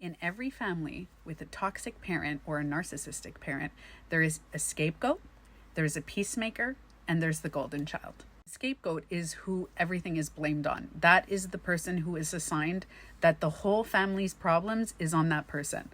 In every family with a toxic parent or a narcissistic parent, there is a scapegoat, there's a peacemaker, and there's the golden child. Scapegoat is who everything is blamed on. That is the person who is assigned that the whole family's problems is on that person.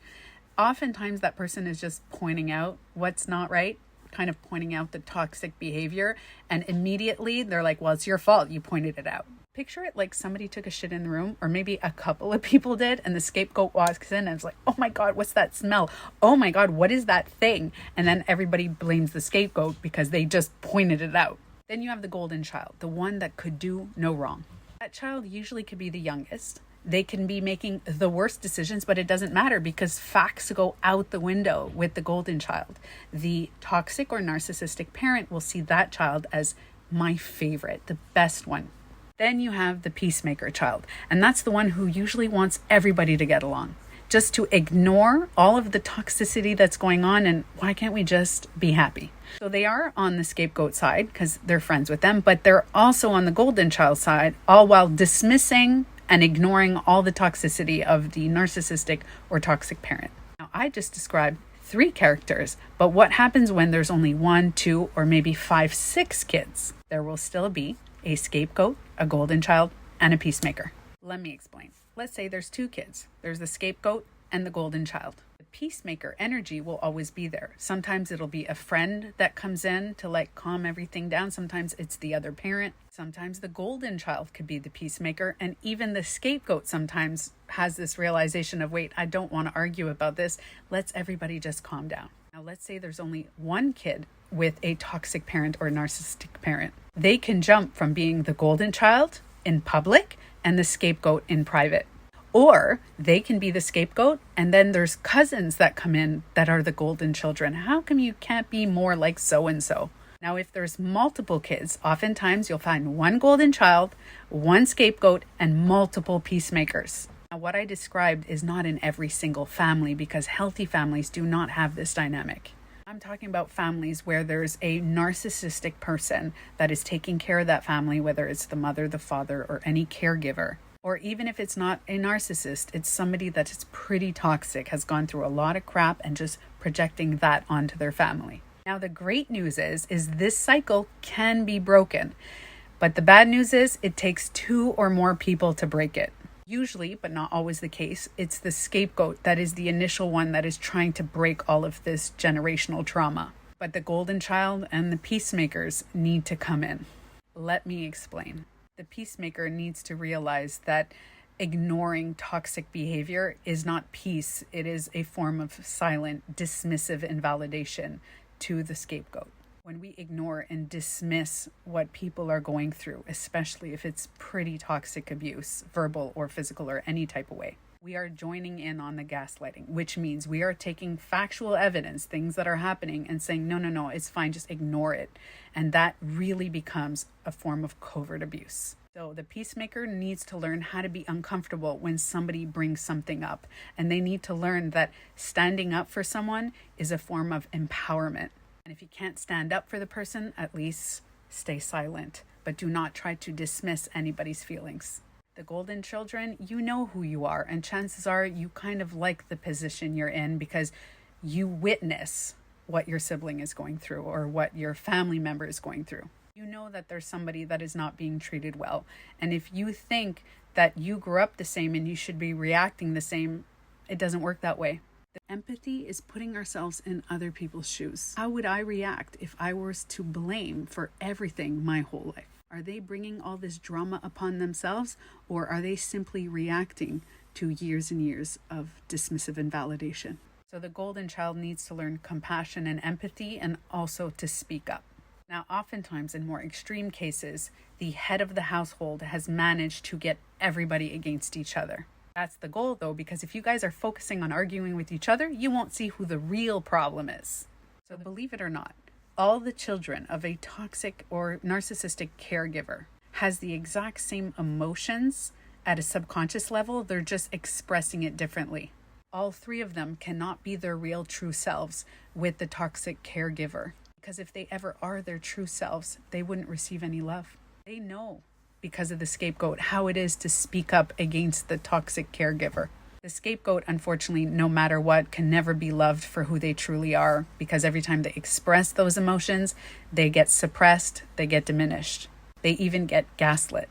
Oftentimes that person is just pointing out what's not right, kind of pointing out the toxic behavior, and immediately they're like, well, it's your fault, you pointed it out. Picture it like somebody took a shit in the room, or maybe a couple of people did, and the scapegoat walks in and it's like, oh my God, what's that smell? Oh my God, what is that thing? And then everybody blames the scapegoat because they just pointed it out. Then you have the golden child, the one that could do no wrong. That child usually could be the youngest. They can be making the worst decisions, but it doesn't matter because facts go out the window with the golden child. The toxic or narcissistic parent will see that child as my favorite, the best one. Then you have the peacemaker child, and that's the one who usually wants everybody to get along, just to ignore all of the toxicity that's going on, and why can't we just be happy? So they are on the scapegoat side because they're friends with them, but they're also on the golden child side, all while dismissing and ignoring all the toxicity of the narcissistic or toxic parent. Now, I just described 3 characters, but what happens when there's only 1, 2, or maybe 5, 6 kids? There will still be a scapegoat, a golden child, and a peacemaker. Let me explain. Let's say there's 2 kids. There's the scapegoat and the golden child. The peacemaker energy will always be there. Sometimes it'll be a friend that comes in to like calm everything down. Sometimes it's the other parent. Sometimes the golden child could be the peacemaker. And even the scapegoat sometimes has this realization of, wait, I don't want to argue about this. Let's everybody just calm down. Now, let's say there's only 1 kid with a toxic parent or narcissistic parent. They can jump from being the golden child in public and the scapegoat in private. Or they can be the scapegoat and then there's cousins that come in that are the golden children. How come you can't be more like so-and-so? Now, if there's multiple kids, oftentimes you'll find 1 golden child, 1 scapegoat, and multiple peacemakers. Now, what I described is not in every single family because healthy families do not have this dynamic. I'm talking about families where there's a narcissistic person that is taking care of that family, whether it's the mother, the father, or any caregiver. Or even if it's not a narcissist, it's somebody that is pretty toxic, has gone through a lot of crap and just projecting that onto their family. Now, the great news is this cycle can be broken. But the bad news is it takes 2 or more people to break it. Usually, but not always the case, it's the scapegoat that is the initial one that is trying to break all of this generational trauma. But the golden child and the peacemakers need to come in. Let me explain. The peacemaker needs to realize that ignoring toxic behavior is not peace. It is a form of silent, dismissive invalidation to the scapegoat. When we ignore and dismiss what people are going through, especially if it's pretty toxic abuse, verbal or physical or any type of way, we are joining in on the gaslighting, which means we are taking factual evidence, things that are happening, and saying, no, it's fine, just ignore it. And that really becomes a form of covert abuse. So the peacemaker needs to learn how to be uncomfortable when somebody brings something up. And they need to learn that standing up for someone is a form of empowerment. And if you can't stand up for the person, at least stay silent, but do not try to dismiss anybody's feelings. The golden children, you know who you are, and chances are you kind of like the position you're in because you witness what your sibling is going through or what your family member is going through. You know that there's somebody that is not being treated well. And if you think that you grew up the same and you should be reacting the same, it doesn't work that way. Empathy is putting ourselves in other people's shoes. How would I react if I was to blame for everything my whole life? Are they bringing all this drama upon themselves, or are they simply reacting to years and years of dismissive invalidation? So the golden child needs to learn compassion and empathy and also to speak up. Now, oftentimes in more extreme cases, the head of the household has managed to get everybody against each other. That's the goal, though, because if you guys are focusing on arguing with each other, you won't see who the real problem is. So believe it or not, all the children of a toxic or narcissistic caregiver has the exact same emotions at a subconscious level. They're just expressing it differently. All 3 of them cannot be their real true selves with the toxic caregiver. Because if they ever are their true selves, they wouldn't receive any love. They know because of the scapegoat how it is to speak up against the toxic caregiver. The scapegoat, unfortunately, no matter what, can never be loved for who they truly are, because every time they express those emotions, they get suppressed, they get diminished, they even get gaslit.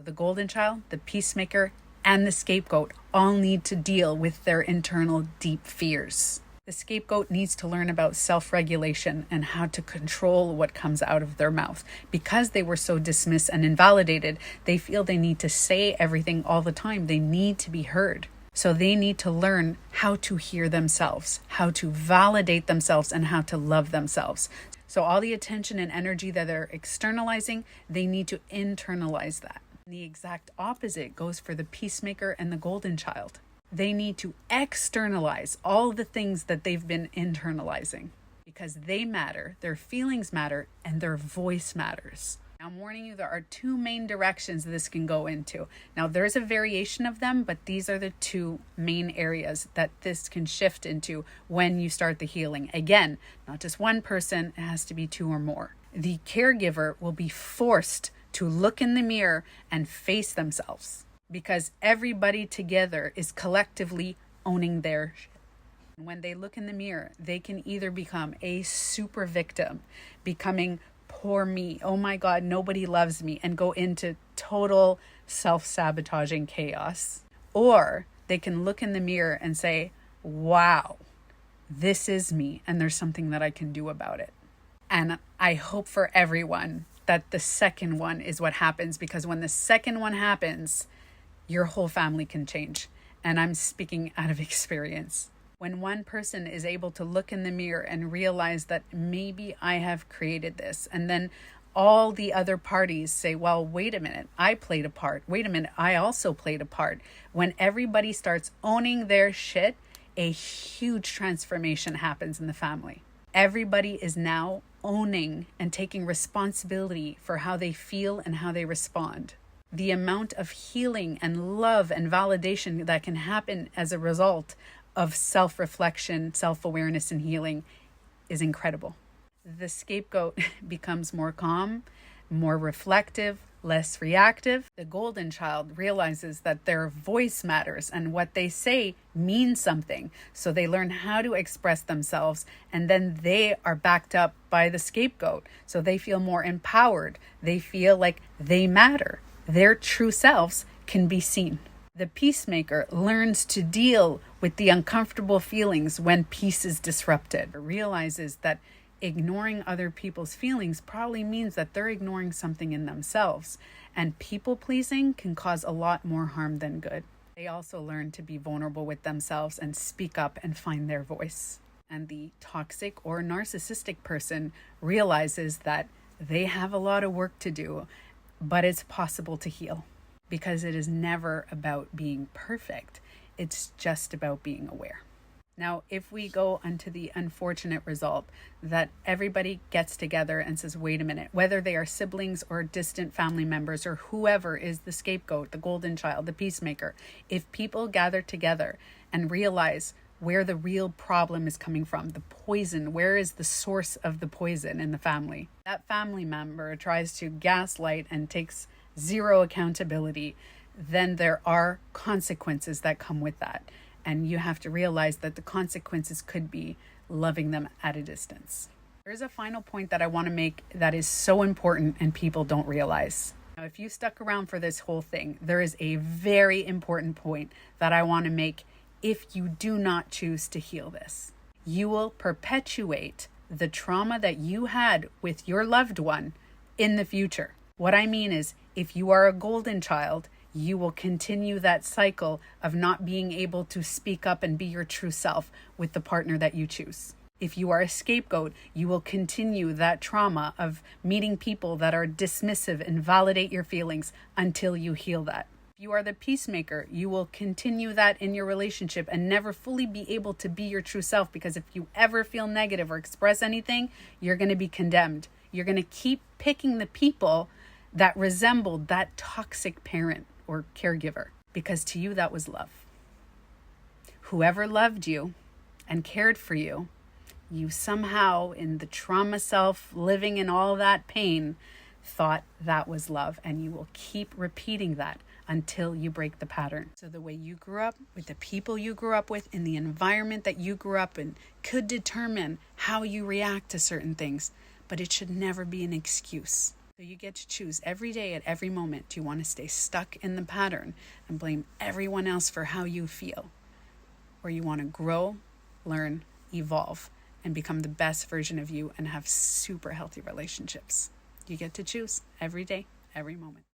The golden child, the peacemaker, and the scapegoat all need to deal with their internal deep fears. The scapegoat needs to learn about self-regulation and how to control what comes out of their mouth. Because they were so dismissed and invalidated, they feel they need to say everything all the time. They need to be heard. So they need to learn how to hear themselves, how to validate themselves, and how to love themselves. So all the attention and energy that they're externalizing, they need to internalize that. The exact opposite goes for the peacemaker and the golden child. They need to externalize all the things that they've been internalizing, because they matter, their feelings matter, and their voice matters. Now, I'm warning you, there are two main directions this can go into. Now, there's a variation of them, but these are the two main areas that this can shift into when you start the healing. Again, not just one person, it has to be two or more. The caregiver will be forced to look in the mirror and face themselves, because everybody together is collectively owning their shit. When they look in the mirror, they can either become a super victim, becoming poor me, oh my God, nobody loves me, and go into total self-sabotaging chaos. Or they can look in the mirror and say, wow, this is me, and there's something that I can do about it. And I hope for everyone that the second one is what happens, because when the second one happens, your whole family can change. And I'm speaking out of experience. When one person is able to look in the mirror and realize that maybe I have created this, and then all the other parties say, well, wait a minute, I played a part. Wait a minute, I also played a part. When everybody starts owning their shit, a huge transformation happens in the family. Everybody is now owning and taking responsibility for how they feel and how they respond. The amount of healing and love and validation that can happen as a result of self-reflection, self-awareness, and healing is incredible. The scapegoat becomes more calm, more reflective, less reactive. The golden child realizes that their voice matters and what they say means something. So they learn how to express themselves, and then they are backed up by the scapegoat. So they feel more empowered. They feel like they matter. Their true selves can be seen. The peacemaker learns to deal with the uncomfortable feelings when peace is disrupted. Realizes that ignoring other people's feelings probably means that they're ignoring something in themselves. And people pleasing can cause a lot more harm than good. They also learn to be vulnerable with themselves and speak up and find their voice. And the toxic or narcissistic person realizes that they have a lot of work to do, but it's possible to heal, because it is never about being perfect. It's just about being aware. Now, if we go onto the unfortunate result that everybody gets together and says, wait a minute, whether they are siblings or distant family members or whoever is the scapegoat, the golden child, the peacemaker, if people gather together and realize where the real problem is coming from, the poison, where is the source of the poison in the family, that family member tries to gaslight and takes zero accountability, then there are consequences that come with that. And you have to realize that the consequences could be loving them at a distance. There's a final point that I want to make that is so important and people don't realize. Now, if you stuck around for this whole thing, there is a very important point that I want to make. If you do not choose to heal this, you will perpetuate the trauma that you had with your loved one in the future. What I mean is, if you are a golden child, you will continue that cycle of not being able to speak up and be your true self with the partner that you choose. If you are a scapegoat, you will continue that trauma of meeting people that are dismissive and validate your feelings until you heal that. If you are the peacemaker, you will continue that in your relationship and never fully be able to be your true self, because if you ever feel negative or express anything, you're going to be condemned. You're going to keep picking the people that resembled that toxic parent or caregiver, because to you that was love. Whoever loved you and cared for you, you somehow in the trauma self, living in all that pain, thought that was love, and you will keep repeating that until you break the pattern. So the way you grew up, with the people you grew up with, in the environment that you grew up in, could determine how you react to certain things, but it should never be an excuse. So you get to choose every day, at every moment. Do you want to stay stuck in the pattern and blame everyone else for how you feel? Or you want to grow, learn, evolve, and become the best version of you and have super healthy relationships? You get to choose every day, every moment.